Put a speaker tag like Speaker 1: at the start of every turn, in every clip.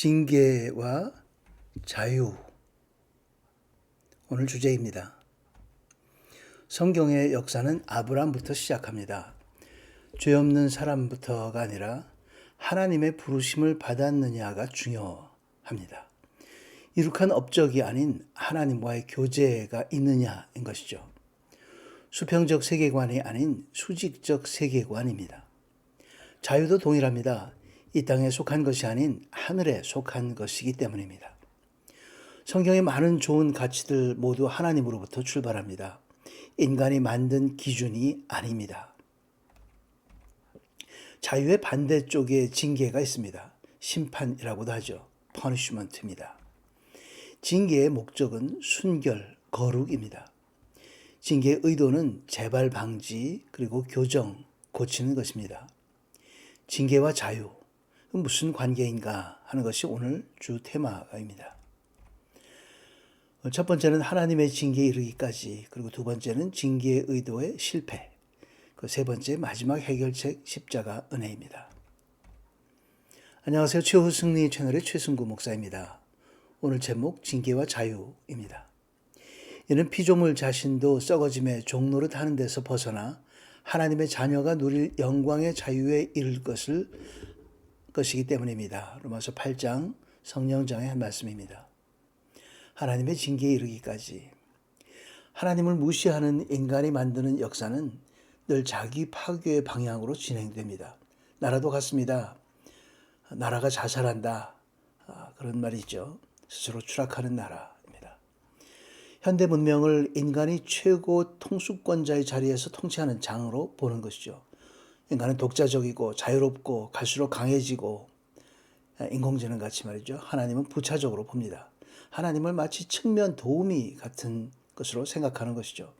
Speaker 1: 징계와 자유, 오늘 주제입니다. 성경의 역사는 아브라함부터 시작합니다. 죄 없는 사람부터가 아니라 하나님의 부르심을 받았느냐가 중요합니다. 이룩한 업적이 아닌 하나님과의 교제가 있느냐인 것이죠. 수평적 세계관이 아닌 수직적 세계관입니다. 자유도 동일합니다. 이 땅에 속한 것이 아닌 하늘에 속한 것이기 때문입니다. 성경의 많은 좋은 가치들 모두 하나님으로부터 출발합니다. 인간이 만든 기준이 아닙니다. 자유의 반대쪽에 징계가 있습니다. 심판이라고도 하죠. punishment입니다. 징계의 목적은 순결, 거룩입니다. 징계의 의도는 재발 방지 그리고 교정, 고치는 것입니다. 징계와 자유, 무슨 관계인가 하는 것이 오늘 주 테마입니다. 첫 번째는 하나님의 징계에 이르기까지, 그리고 두 번째는 징계의 의도의 실패, 그 세 번째 마지막 해결책 십자가 은혜입니다. 안녕하세요. 최후 승리 채널의 최승구 목사입니다. 오늘 제목 징계와 자유입니다. 이는 피조물 자신도 썩어짐의 종노릇 하는 데서 벗어나 하나님의 자녀가 누릴 영광의 자유에 이를 것이기 때문입니다. 로마서 8장 성령장의 한 말씀입니다. 하나님의 징계에 이르기까지. 하나님을 무시하는 인간이 만드는 역사는 늘 자기 파괴의 방향으로 진행됩니다. 나라도 같습니다. 나라가 자살한다. 그런 말이 있죠. 스스로 추락하는 나라입니다. 현대 문명을 인간이 최고 통수권자의 자리에서 통치하는 장으로 보는 것이죠. 인간은 독자적이고 자유롭고 갈수록 강해지고, 인공지능 같이 말이죠. 하나님은 부차적으로 봅니다. 하나님을 마치 측면 도우미 같은 것으로 생각하는 것이죠.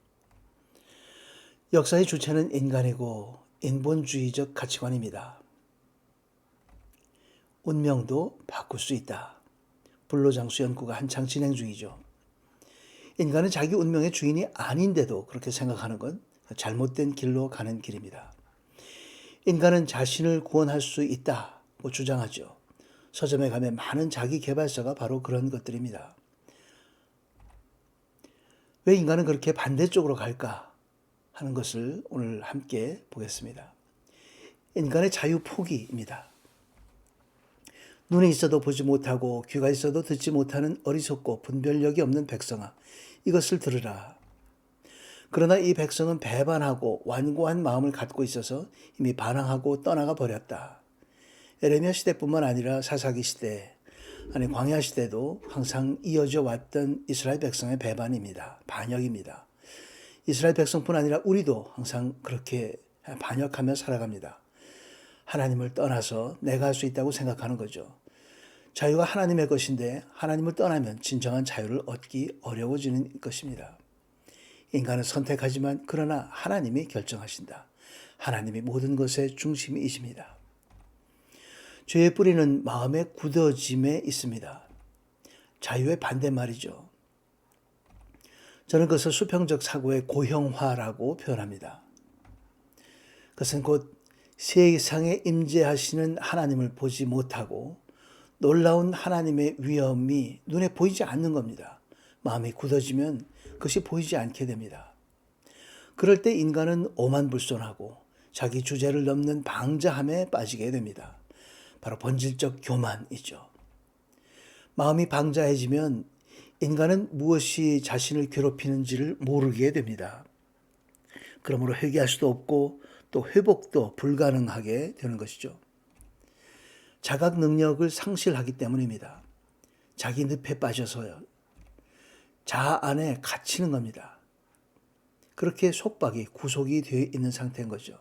Speaker 1: 역사의 주체는 인간이고 인본주의적 가치관입니다. 운명도 바꿀 수 있다. 불로장수 연구가 한창 진행 중이죠. 인간은 자기 운명의 주인이 아닌데도 그렇게 생각하는 건 잘못된 길로 가는 길입니다. 인간은 자신을 구원할 수 있다고 주장하죠. 서점에 가면 많은 자기 개발서가 바로 그런 것들입니다. 왜 인간은 그렇게 반대쪽으로 갈까 하는 것을 오늘 함께 보겠습니다. 인간의 자유 포기입니다. 눈이 있어도 보지 못하고 귀가 있어도 듣지 못하는 어리석고 분별력이 없는 백성아, 이것을 들으라. 그러나 이 백성은 배반하고 완고한 마음을 갖고 있어서 이미 반항하고 떠나가 버렸다. 에레미야 시대뿐만 아니라 사사기 시대, 광야 시대도 항상 이어져 왔던 이스라엘 백성의 배반입니다. 반역입니다. 이스라엘 백성뿐 아니라 우리도 항상 그렇게 반역하며 살아갑니다. 하나님을 떠나서 내가 할 수 있다고 생각하는 거죠. 자유가 하나님의 것인데 하나님을 떠나면 진정한 자유를 얻기 어려워지는 것입니다. 인간은 선택하지만 그러나 하나님이 결정하신다. 하나님이 모든 것의 중심이십니다. 죄의 뿌리는 마음의 굳어짐에 있습니다. 자유의 반대말이죠. 저는 그것을 수평적 사고의 고형화라고 표현합니다. 그것은 곧 세상에 임재하시는 하나님을 보지 못하고 놀라운 하나님의 위엄이 눈에 보이지 않는 겁니다. 마음이 굳어지면 그것이 보이지 않게 됩니다. 그럴 때 인간은 오만불손하고 자기 주제를 넘는 방자함에 빠지게 됩니다. 바로 본질적 교만이죠. 마음이 방자해지면 인간은 무엇이 자신을 괴롭히는지를 모르게 됩니다. 그러므로 회개할 수도 없고 또 회복도 불가능하게 되는 것이죠. 자각 능력을 상실하기 때문입니다. 자기 늪에 빠져서요. 자아 안에 갇히는 겁니다. 그렇게 속박이 구속이 되어 있는 상태인 거죠.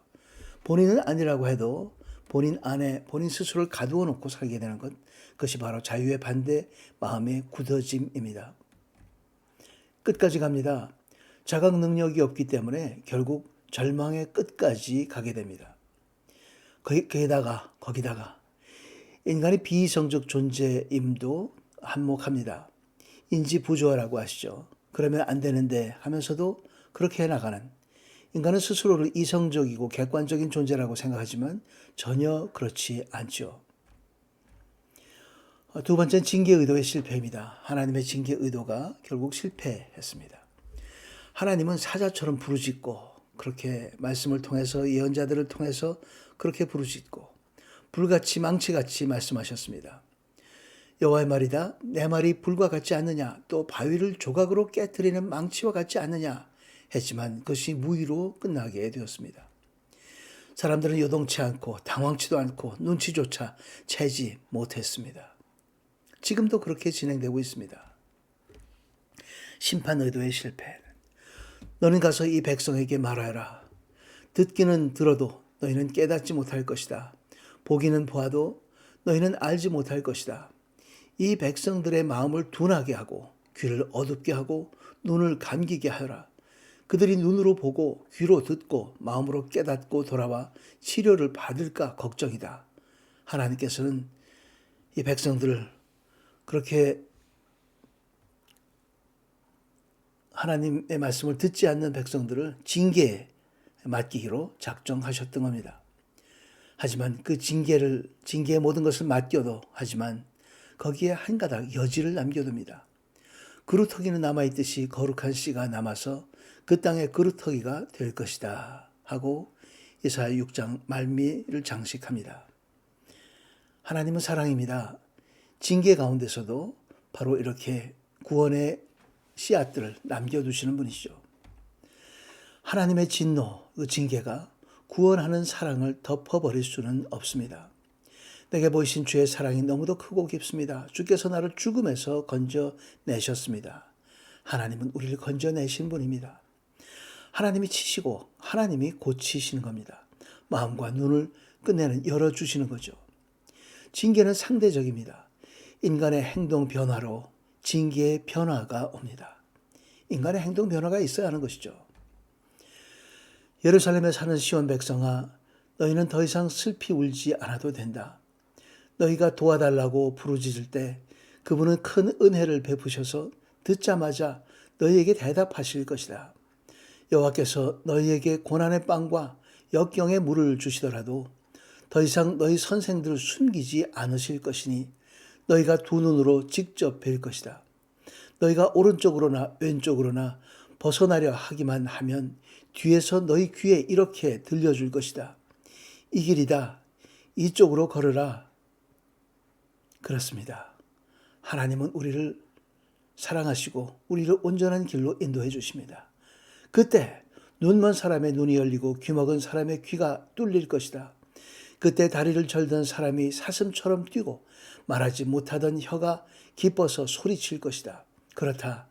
Speaker 1: 본인은 아니라고 해도 본인 안에 본인 스스로를 가두어 놓고 살게 되는 것, 그것이 바로 자유의 반대, 마음의 굳어짐입니다. 끝까지 갑니다. 자각 능력이 없기 때문에 결국 절망의 끝까지 가게 됩니다. 거기다가 인간의 비이성적 존재임도 한몫합니다. 인지 부조화라고 하시죠. 그러면 안 되는데 하면서도 그렇게 해나가는, 인간은 스스로를 이성적이고 객관적인 존재라고 생각하지만 전혀 그렇지 않죠. 두 번째는 징계 의도의 실패입니다. 하나님의 징계 의도가 결국 실패했습니다. 하나님은 사자처럼 부르짖고 그렇게 말씀을 통해서 예언자들을 통해서 그렇게 부르짖고 불같이 망치같이 말씀하셨습니다. 여호와의 말이다. 내 말이 불과 같지 않느냐. 또 바위를 조각으로 깨뜨리는 망치와 같지 않느냐 했지만 그것이 무의로 끝나게 되었습니다. 사람들은 요동치 않고 당황치도 않고 눈치조차 채지 못했습니다. 지금도 그렇게 진행되고 있습니다. 심판 의도의 실패. 너는 가서 이 백성에게 말하여라. 듣기는 들어도 너희는 깨닫지 못할 것이다. 보기는 보아도 너희는 알지 못할 것이다. 이 백성들의 마음을 둔하게 하고 귀를 어둡게 하고 눈을 감기게 하여라. 그들이 눈으로 보고 귀로 듣고 마음으로 깨닫고 돌아와 치료를 받을까 걱정이다. 하나님께서는 이 백성들을 그렇게 하나님의 말씀을 듣지 않는 백성들을 징계에 맡기기로 작정하셨던 겁니다. 하지만 그 징계의 모든 것을 맡겨도 하지만 거기에 한 가닥 여지를 남겨둡니다. 그루터기는 남아있듯이 거룩한 씨가 남아서 그 땅의 그루터기가 될 것이다 하고 이사야 6장 말미를 장식합니다. 하나님은 사랑입니다. 징계 가운데서도 바로 이렇게 구원의 씨앗들을 남겨두시는 분이시죠. 하나님의 진노, 그 징계가 구원하는 사랑을 덮어버릴 수는 없습니다. 내게 보이신 주의 사랑이 너무도 크고 깊습니다. 주께서 나를 죽음에서 건져내셨습니다. 하나님은 우리를 건져내신 분입니다. 하나님이 치시고 하나님이 고치시는 겁니다. 마음과 눈을 끝내는 열어주시는 거죠. 징계는 상대적입니다. 인간의 행동 변화로 징계의 변화가 옵니다. 인간의 행동 변화가 있어야 하는 것이죠. 예루살렘에 사는 시온 백성아, 너희는 더 이상 슬피 울지 않아도 된다. 너희가 도와달라고 부르짖을 때 그분은 큰 은혜를 베푸셔서 듣자마자 너희에게 대답하실 것이다. 여호와께서 너희에게 고난의 빵과 역경의 물을 주시더라도 더 이상 너희 선생들을 숨기지 않으실 것이니 너희가 두 눈으로 직접 뵐 것이다. 너희가 오른쪽으로나 왼쪽으로나 벗어나려 하기만 하면 뒤에서 너희 귀에 이렇게 들려줄 것이다. 이 길이다. 이쪽으로 걸으라. 그렇습니다. 하나님은 우리를 사랑하시고 우리를 온전한 길로 인도해 주십니다. 그때 눈먼 사람의 눈이 열리고 귀먹은 사람의 귀가 뚫릴 것이다. 그때 다리를 절던 사람이 사슴처럼 뛰고 말하지 못하던 혀가 기뻐서 소리칠 것이다. 그렇다.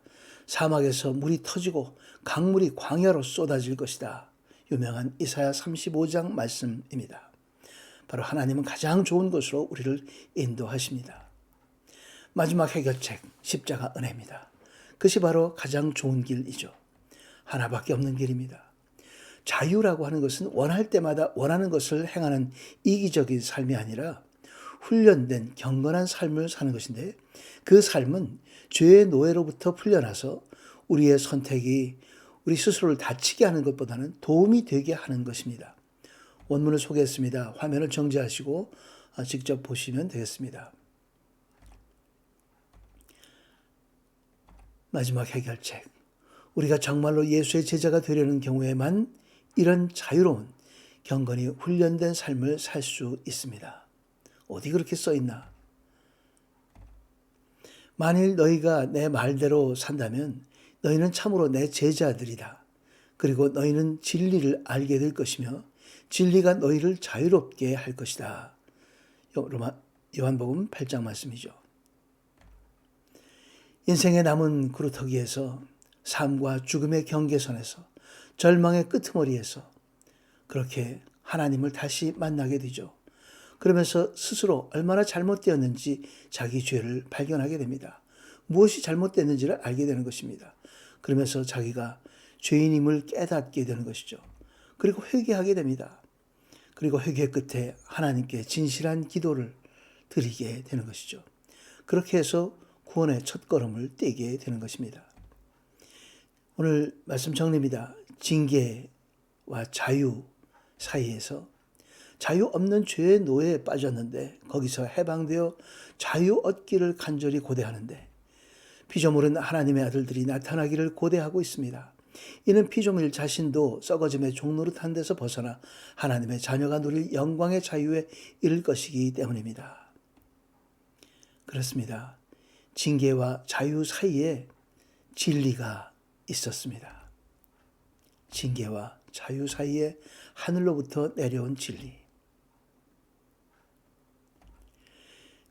Speaker 1: 사막에서 물이 터지고 강물이 광야로 쏟아질 것이다. 유명한 이사야 35장 말씀입니다. 바로 하나님은 가장 좋은 것으로 우리를 인도하십니다. 마지막 해결책, 십자가 은혜입니다. 그것이 바로 가장 좋은 길이죠. 하나밖에 없는 길입니다. 자유라고 하는 것은 원할 때마다 원하는 것을 행하는 이기적인 삶이 아니라 훈련된 경건한 삶을 사는 것인데 그 삶은 죄의 노예로부터 풀려나서 우리의 선택이 우리 스스로를 다치게 하는 것보다는 도움이 되게 하는 것입니다. 원문을 소개했습니다. 화면을 정지하시고 직접 보시면 되겠습니다. 마지막 해결책. 우리가 정말로 예수의 제자가 되려는 경우에만 이런 자유로운 경건이 훈련된 삶을 살 수 있습니다. 어디 그렇게 써 있나? 만일 너희가 내 말대로 산다면 너희는 참으로 내 제자들이다. 그리고 너희는 진리를 알게 될 것이며 진리가 너희를 자유롭게 할 것이다. 요한복음 8장 말씀이죠. 인생의 남은 그루터기에서 삶과 죽음의 경계선에서 절망의 끄트머리에서 그렇게 하나님을 다시 만나게 되죠. 그러면서 스스로 얼마나 잘못되었는지 자기 죄를 발견하게 됩니다. 무엇이 잘못됐는지를 알게 되는 것입니다. 그러면서 자기가 죄인임을 깨닫게 되는 것이죠. 그리고 회개하게 됩니다. 그리고 회개 끝에 하나님께 진실한 기도를 드리게 되는 것이죠. 그렇게 해서 구원의 첫걸음을 떼게 되는 것입니다. 오늘 말씀 정리입니다. 징계와 자유 사이에서 자유 없는 죄의 노예에 빠졌는데 거기서 해방되어 자유 얻기를 간절히 고대하는데 피조물은 하나님의 아들들이 나타나기를 고대하고 있습니다. 이는 피조물 자신도 썩어짐의 종노릇한 데서 벗어나 하나님의 자녀가 누릴 영광의 자유에 이를 것이기 때문입니다. 그렇습니다. 징계와 자유 사이에 진리가 있었습니다. 징계와 자유 사이에 하늘로부터 내려온 진리.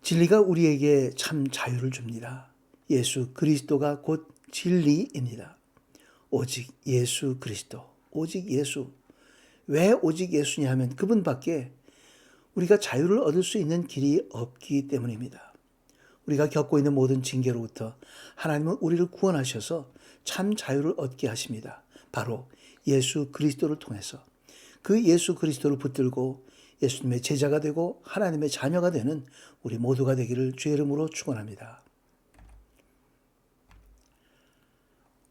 Speaker 1: 진리가 우리에게 참 자유를 줍니다. 예수 그리스도가 곧 진리입니다. 오직 예수 그리스도, 오직 예수. 왜 오직 예수냐 하면 그분밖에 우리가 자유를 얻을 수 있는 길이 없기 때문입니다. 우리가 겪고 있는 모든 징계로부터 하나님은 우리를 구원하셔서 참 자유를 얻게 하십니다. 바로 예수 그리스도를 통해서 그 예수 그리스도를 붙들고 예수님의 제자가 되고 하나님의 자녀가 되는 우리 모두가 되기를 주의 이름으로 축원합니다.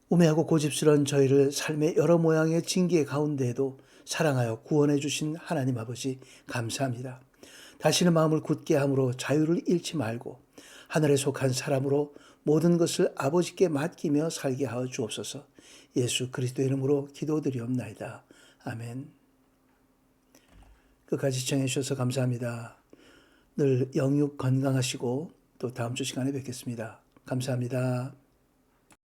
Speaker 1: 우매하고 고집스러운 저희를 삶의 여러 모양의 징계 가운데에도 사랑하여 구원해 주신 하나님 아버지 감사합니다. 다시는 마음을 굳게 함으로 자유를 잃지 말고 하늘에 속한 사람으로 모든 것을 아버지께 맡기며 살게 하여 주옵소서. 예수 그리스도의 이름으로 기도드리옵나이다. 아멘. 끝까지 시청해 주셔서 감사합니다. 늘 영육 건강하시고 또 다음 주 시간에 뵙겠습니다. 감사합니다.